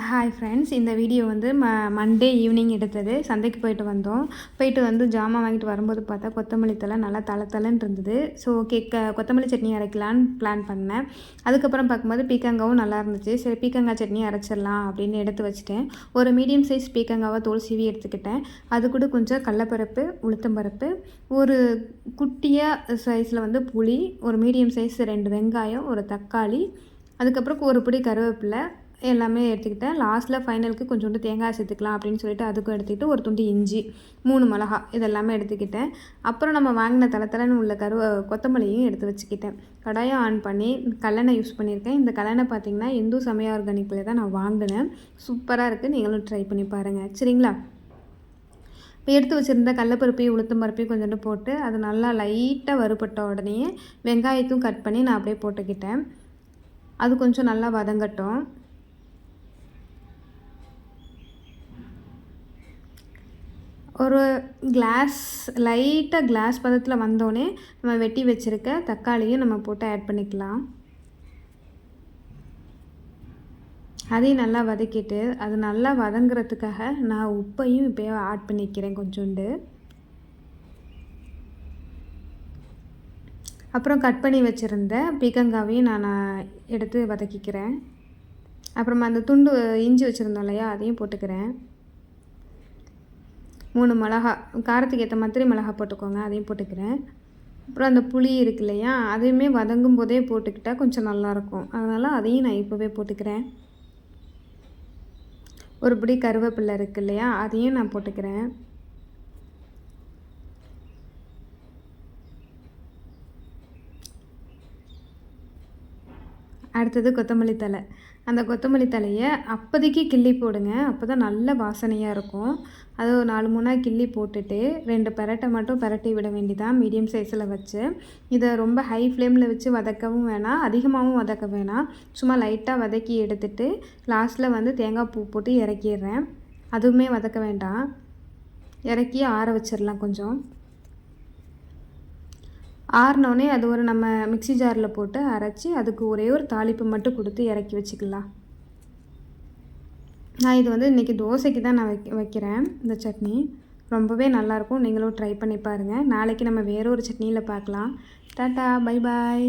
Hi friends, இந்த video வந்து Monday evening எடுத்தது. சந்தைக்கு போயிட்டு வந்தோம். போயிட்டு வந்து ஜாமான் வாங்கிட்டு வரும்போது பார்த்தா கொத்தமல்லி தழை நல்லா தளன்னு இருந்தது. ஸோ ஓகே, கொத்தமல்லி சட்னி அரைக்கலான்னு பிளான் பண்ணேன். அதுக்கப்புறம் பார்க்கும்போது பீக்கங்காவும் நல்லா இருந்துச்சு. சரி, பீக்கங்காய் சட்னி அரைச்சிடலாம் அப்படின்னு எடுத்து வச்சுட்டேன். ஒரு மீடியம் சைஸ் பீக்கங்காவை தோல் சீவி எடுத்துக்கிட்டேன். அது கூட கொஞ்சம் கடலப்பருப்பு, உளுத்தம்பருப்பு, ஒரு குட்டியாக சைஸில் வந்து புளி, ஒரு மீடியம் சைஸ் 2 வெங்காயம், ஒரு தக்காளி, அதுக்கப்புறம் ஒரு பிடி கருவேப்பிலை எல்லாமே எடுத்துக்கிட்டேன். லாஸ்ட்டில் ஃபைனலுக்கு கொஞ்சோண்டு தேங்காய் சேர்த்துக்கலாம் அப்படின்னு சொல்லிட்டு அதுக்கும் எடுத்துக்கிட்டு ஒரு துண்டு இஞ்சி, 3 மிளகா இதெல்லாமே எடுத்துக்கிட்டேன். அப்புறம் நம்ம வாங்கின தளன்னு உள்ள கொத்தமல்லியும் எடுத்து வச்சுக்கிட்டேன். கடாயை ஆன் பண்ணி கல்லெண்ணெய் யூஸ் பண்ணியிருக்கேன். இந்த கல்லெண்ணெய் பார்த்திங்கன்னா இந்து சமய ஆர்கானிக்கில் தான் நான் வாங்கினேன். சூப்பராக இருக்குது, நீங்களும் ட்ரை பண்ணி பாருங்கள். சரிங்களா? இப்போ எடுத்து வச்சுருந்த கடலப்பருப்பையும் உளுத்தம் பருப்பையும் கொஞ்சோண்டு போட்டு அது நல்லா லைட்டாக வறுபட்ட உடனே வெங்காயத்தையும் கட் பண்ணி நான் அப்படியே போட்டுக்கிட்டேன். அது கொஞ்சம் நல்லா வதங்கட்டும். ஒரு லைட்டாக கிளாஸ் பதத்தில் வந்தோடனே நம்ம வெட்டி வச்சுருக்க தக்காளியும் நம்ம போட்டு ஆட் பண்ணிக்கலாம். அதையும் நல்லா வதக்கிட்டு அது நல்லா வதங்குறதுக்காக நான் உப்பையும் இப்போயே ஆட் பண்ணிக்கிறேன் கொஞ்சோண்டு. அப்புறம் கட் பண்ணி வச்சுருந்த பீக்கங்காவையும் நான் எடுத்து வதக்கிக்கிறேன். அப்புறமா அந்த துண்டு இஞ்சி வச்சுருந்தோம் இல்லையா, அதையும் போட்டுக்கிறேன். 3 மிளகா, காரத்துக்கு ஏற்ற மாதிரி மிளகா போட்டுக்கோங்க, அதையும் போட்டுக்கிறேன். அப்புறம் அந்த புளி இருக்கு இல்லையா, அதையுமே வதங்கும் போதே போட்டுக்கிட்டால் கொஞ்சம் நல்லாயிருக்கும். அதனால் அதையும் நான் இப்போவே போட்டுக்கிறேன். ஒரு பிடி கருவேப்பிலை இருக்குது இல்லையா, அதையும் நான் போட்டுக்கிறேன். அடுத்தது கொத்தமல்லி தழை. அந்த கொத்தமல்லி தழையை அப்போதைக்கு கிள்ளி போடுங்க, அப்போ தான் நல்ல வாசனையாக இருக்கும். அது ஒரு 4 3 கிள்ளி போட்டுட்டு 2 பெரட்டை மட்டும் பெரட்டி விட வேண்டியதான் மீடியம் சைஸில் வச்சு. இதை ரொம்ப ஹை ஃப்ளேமில் வச்சு வதக்கவும் வேணாம், அதிகமாகவும் வதக்க வேணாம். சும்மா லைட்டாக வதக்கி எடுத்துட்டு லாஸ்ட்டில் வந்து தேங்காய் பூ போட்டு இறக்கிடுறேன். அதுவுமே வதக்க வேண்டாம், இறக்கி ஆற வச்சிடலாம். கொஞ்சம் ஆறினோடனே அது ஒரு நம்ம மிக்ஸி ஜாரில் போட்டு அரைச்சி அதுக்கு ஒரே ஒரு தாளிப்பு மட்டும் கொடுத்து இறக்கி வச்சுக்கலாம். நான் இது வந்து இன்றைக்கி தோசைக்கு தான் நான் வைக்கிறேன். இந்த சட்னி ரொம்பவே நல்லாயிருக்கும், நீங்களும் ட்ரை பண்ணி பாருங்கள். நாளைக்கு நம்ம வேறு ஒரு சட்னியில் பார்க்கலாம். Tata, bye bye.